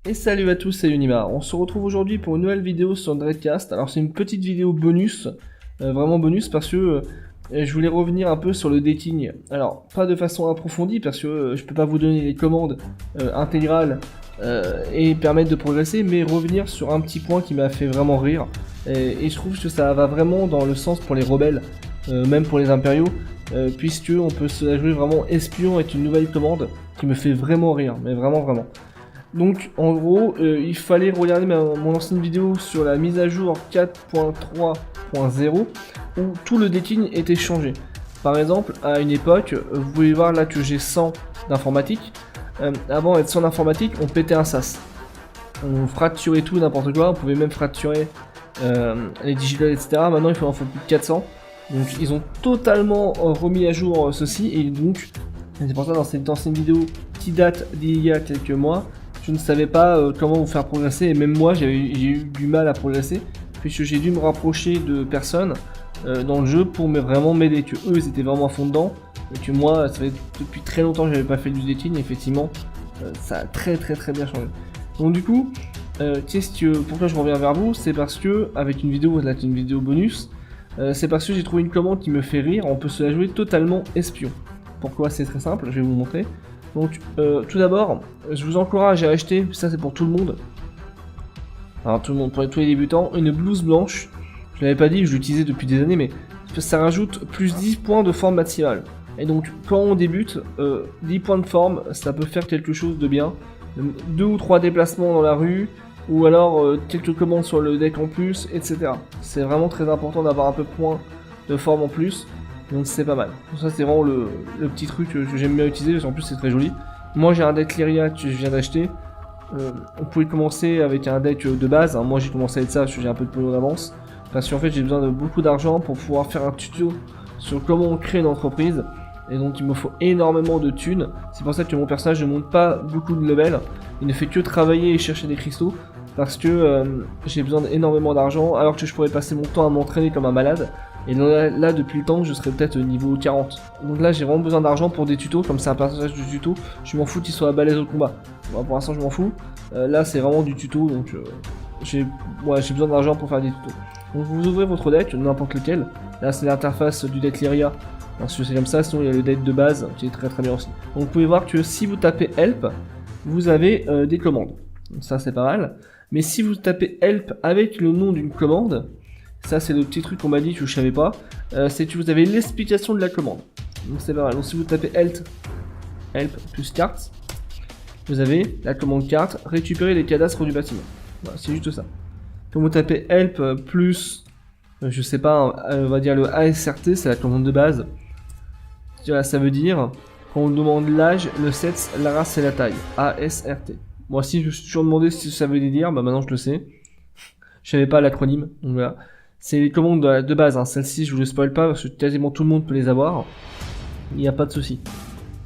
Et salut à tous, c'est Unimar. On se retrouve aujourd'hui pour une nouvelle vidéo sur Dreadcast. Alors c'est une petite vidéo bonus, vraiment bonus parce que je voulais revenir un peu sur le dating. Alors pas de façon approfondie parce que je peux pas vous donner les commandes intégrales et permettre de progresser, mais revenir sur un petit point qui m'a fait vraiment rire. Et je trouve que ça va vraiment dans le sens pour les rebelles, même pour les impériaux, puisque on peut se la jouer vraiment espion avec une nouvelle commande qui me fait vraiment rire, mais vraiment. Donc en gros, il fallait regarder mon ancienne vidéo sur la mise à jour 4.3.0 où tout le dating était changé. Par exemple, à une époque, vous pouvez voir là que j'ai 100 d'informatique. Avant d'être 100 d'informatique, on pétait un sas. On fracturait tout, n'importe quoi, on pouvait même fracturer les digitales, etc. Maintenant, il en faut plus de 400. Donc ils ont totalement remis à jour ceci, et donc c'est pour ça dans cette ancienne vidéo qui date d'il y a quelques mois, je ne savais pas comment vous faire progresser, et même moi j'ai eu du mal à progresser, puisque j'ai dû me rapprocher de personnes dans le jeu pour vraiment m'aider, que eux ils étaient vraiment à fond dedans, et que moi ça fait depuis très longtemps que j'avais pas fait du dating, et effectivement ça a très bien changé. Donc du coup, pourquoi je reviens vers vous, c'est parce que avec une vidéo bonus, c'est parce que j'ai trouvé une commande qui me fait rire, on peut se la jouer totalement espion. Pourquoi? C'est très simple, je vais vous montrer. Donc tout d'abord, je vous encourage à acheter, ça c'est pour tout le monde. Alors tout le monde, pour tous les débutants, une blouse blanche. Je l'avais pas dit, je l'utilisais depuis des années, mais ça rajoute plus 10 points de forme maximale. Et donc quand on débute, 10 points de forme, ça peut faire quelque chose de bien. 2 ou 3 déplacements dans la rue, ou alors quelques commandes sur le deck en plus, etc. C'est vraiment très important d'avoir un peu de points de forme en plus. Donc c'est pas mal. Donc ça c'est vraiment le petit truc que j'aime bien utiliser, parce qu'en plus c'est très joli. Moi j'ai un deck Lyria que je viens d'acheter. On pouvait commencer avec un deck de base, hein. Moi j'ai commencé avec ça parce que j'ai un peu de pognon d'avance. Parce qu'en fait j'ai besoin de beaucoup d'argent pour pouvoir faire un tuto sur comment on crée une entreprise. Et donc il me faut énormément de thunes. C'est pour ça que mon personnage ne monte pas beaucoup de level. Il ne fait que travailler et chercher des cristaux. Parce que j'ai besoin d'énormément d'argent, alors que je pourrais passer mon temps à m'entraîner comme un malade. Et là depuis le temps, je serais peut-être niveau 40. Donc là, j'ai vraiment besoin d'argent pour des tutos, comme c'est un personnage de tuto, je m'en fous qu'il soit balèze au combat. Bon, pour l'instant, je m'en fous. Là, c'est vraiment du tuto, donc j'ai besoin d'argent pour faire des tutos. Donc vous ouvrez votre deck, n'importe lequel. Là, c'est l'interface du deck Lyria. Parce que c'est comme ça, sinon il y a le deck de base, qui est très bien aussi. Donc vous pouvez voir que si vous tapez Help, vous avez des commandes. Donc ça, c'est pas mal. Mais si vous tapez Help avec le nom d'une commande, ça c'est le petit truc qu'on m'a dit que je savais pas, c'est que vous avez l'explication de la commande. Donc c'est pas mal. Donc si vous tapez Help plus carte, vous avez la commande carte, récupérer les cadastres du bâtiment. Voilà, c'est juste ça. Quand vous tapez Help plus, je sais pas, on va dire le ASRT, c'est la commande de base. Ça veut dire, quand on demande l'âge, le sexe, la race et la taille. ASRT. Moi aussi je me suis toujours demandé ce que ça veut dire, bah maintenant je le sais. Je savais pas l'acronyme, donc voilà. C'est les commandes de base, hein. Celle-ci je vous le spoil pas parce que quasiment tout le monde peut les avoir. Il n'y a pas de souci.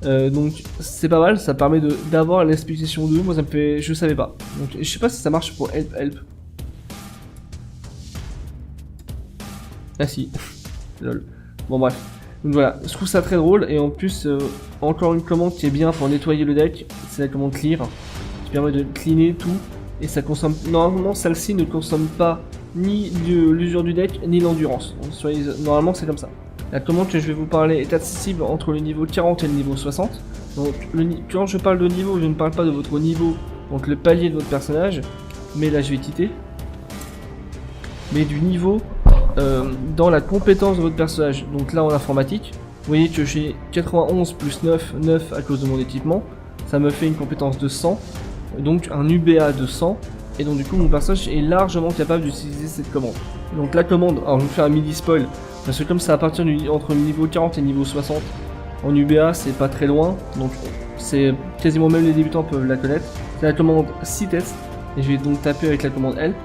Donc c'est pas mal, ça permet d'avoir l'explication de. Moi ça me fait. Je savais pas. Donc je sais pas si ça marche pour help. Ah si. Lol. Bon bref. Donc voilà, je trouve ça très drôle, et en plus encore une commande qui est bien pour nettoyer le deck, c'est la commande clear, qui permet de cleaner tout, et ça consomme. Normalement celle-ci ne consomme pas ni l'usure du deck, ni l'endurance. Normalement c'est comme ça. La commande que je vais vous parler est accessible entre le niveau 40 et le niveau 60. Donc quand je parle de niveau, je ne parle pas de votre niveau, donc le palier de votre personnage, mais là je vais quitter. Mais du niveau dans la compétence de votre personnage. Donc là en informatique, vous voyez que j'ai 91 plus 9 à cause de mon équipement. Ça me fait une compétence de 100, donc un UBA de 100. Et donc du coup mon personnage est largement capable d'utiliser cette commande. Donc la commande, alors je vous fais un midi spoil, parce que comme ça appartient entre le niveau 40 et le niveau 60, en UBA c'est pas très loin, donc c'est quasiment même les débutants peuvent la connaître. C'est la commande C-test, et je vais donc taper avec la commande help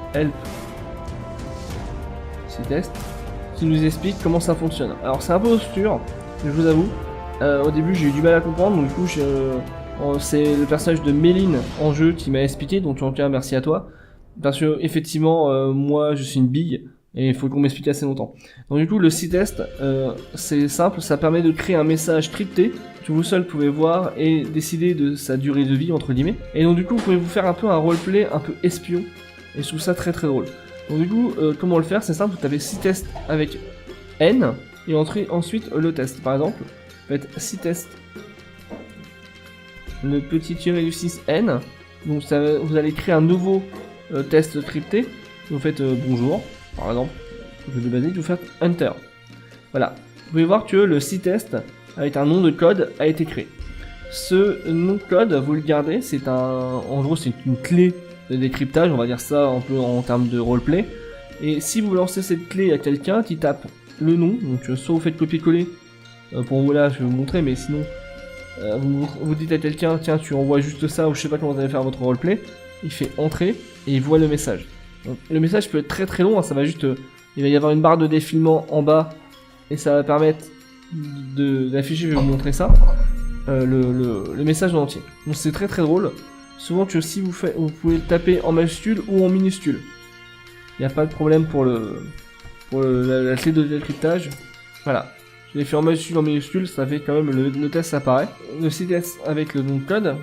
C-test, qui nous explique comment ça fonctionne. Alors c'est un peu obscur, je vous avoue, au début j'ai eu du mal à comprendre, donc du coup c'est le personnage de Méline en jeu qui m'a expliqué, donc en tout cas merci à toi. Parce que effectivement moi je suis une bille et il faut qu'on m'explique assez longtemps. Donc du coup le C-test c'est simple, ça permet de créer un message crypté que vous seul pouvez voir et décider de sa durée de vie entre guillemets. Et donc du coup vous pouvez vous faire un peu un roleplay un peu espion et je trouve ça très très drôle. Donc du coup comment le faire, c'est simple, vous tapez 6 tests avec N et ensuite le test. Par exemple, vous faites 6 tests, le petit tiré du 6N, donc ça, vous allez créer un nouveau test crypté, vous faites bonjour, par exemple, je vais basique, vous faites Enter. Voilà, vous pouvez voir que le 6 test avec un nom de code a été créé. Ce nom de code, vous le gardez, c'est en gros c'est une clé de décryptage, on va dire ça un peu en termes de roleplay. Et si vous lancez cette clé à quelqu'un qui tape le nom, donc soit vous faites copier-coller, pour vous là je vais vous montrer, mais sinon vous dites à quelqu'un tiens tu envoies juste ça ou je sais pas comment vous allez faire votre roleplay, il fait entrer et il voit le message. Donc, le message peut être très très long, hein, ça va juste, il va y avoir une barre de défilement en bas et ça va permettre d'afficher, je vais vous montrer ça, le message en entier. Donc c'est très très drôle. Souvent que si vous pouvez le taper en majuscule ou en minuscule. Il n'y a pas de problème pour la clé de décryptage. Voilà. Je l'ai fait en majuscule, en minuscule, ça fait quand même le test apparaît. Le test avec le nom de code.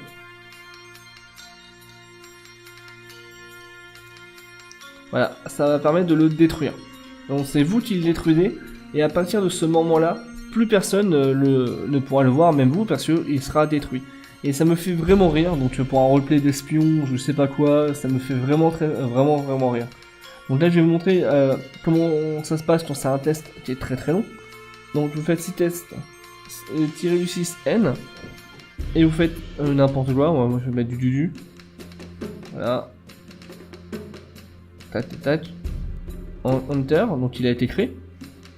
Voilà, ça va permettre de le détruire. Donc c'est vous qui le détruisez, et à partir de ce moment-là, plus personne ne pourra le voir, même vous, parce qu'il sera détruit. Et ça me fait vraiment rire, donc pour un roleplay d'espion, je sais pas quoi, ça me fait vraiment rire. Donc là je vais vous montrer comment ça se passe quand c'est un test qui est très très long. Donc vous faites 6 tests, tirez du 6N, et vous faites n'importe quoi, moi je vais mettre du dudu. Voilà. Tac, tac. Enter, donc il a été créé.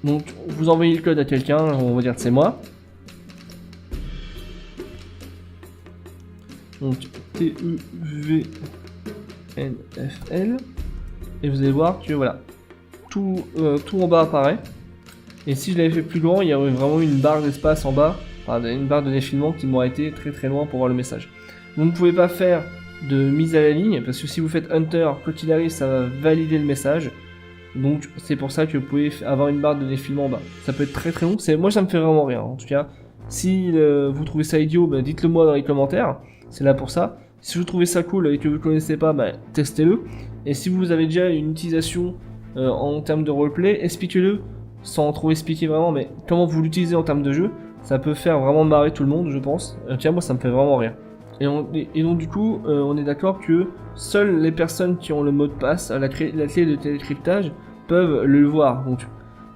Donc vous envoyez le code à quelqu'un, on va dire que c'est moi. Donc TUVNFL. Et vous allez voir que voilà, tout en bas apparaît. Et si je l'avais fait plus grand, il y aurait vraiment une barre d'espace en bas, enfin une barre de défilement qui m'aurait été très très loin pour voir le message. Vous ne pouvez pas faire de mise à la ligne, parce que si vous faites Enter, quand il arrive, ça va valider le message. Donc c'est pour ça que vous pouvez avoir une barre de défilement en bas. Ça peut être très très long, moi ça me fait vraiment rire. En tout cas, si vous trouvez ça idiot, bah, dites-le moi dans les commentaires, c'est là pour ça. Si vous trouvez ça cool et que vous ne connaissez pas, bah, testez-le. Et si vous avez déjà une utilisation en termes de roleplay, expliquez-le, sans trop expliquer vraiment, mais comment vous l'utilisez en termes de jeu, ça peut faire vraiment marrer tout le monde, je pense. Tiens, moi ça me fait vraiment rire. Et donc du coup, on est d'accord que seules les personnes qui ont le mot de passe, la clé de télécryptage, peuvent le voir. Donc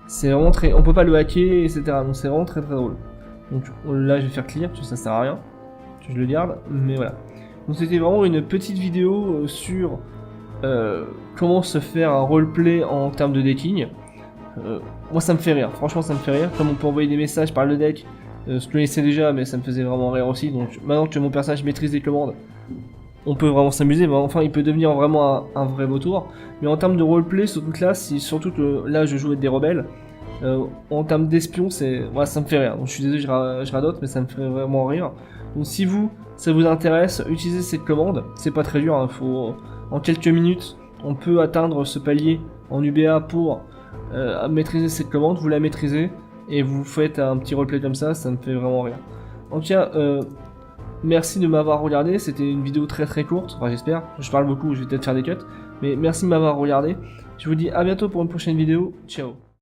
c'est vraiment très, on peut pas le hacker, etc. Donc c'est vraiment très très drôle. Donc là je vais faire clear, parce que ça sert à rien, je le garde, mais voilà. Donc c'était vraiment une petite vidéo sur comment se faire un roleplay en termes de decking. Moi ça me fait rire, franchement ça me fait rire, comme on peut envoyer des messages par le deck, je connaissais déjà mais ça me faisait vraiment rire aussi, donc maintenant que mon personnage maîtrise les commandes, on peut vraiment s'amuser, mais enfin il peut devenir vraiment un vrai vautour. Mais en termes de roleplay, surtout que là je joue avec des rebelles, en termes d'espion, ça me fait rire, donc je suis désolé je radote, mais ça me fait vraiment rire. Donc si ça vous intéresse, utilisez cette commande, c'est pas très dur, hein, en quelques minutes on peut atteindre ce palier en UBA pour maîtriser cette commande, vous la maîtrisez et vous faites un petit roleplay comme ça me fait vraiment rire. En tout cas, merci de m'avoir regardé, c'était une vidéo très très courte, enfin j'espère, je parle beaucoup, je vais peut-être faire des cuts, mais merci de m'avoir regardé, je vous dis à bientôt pour une prochaine vidéo, ciao.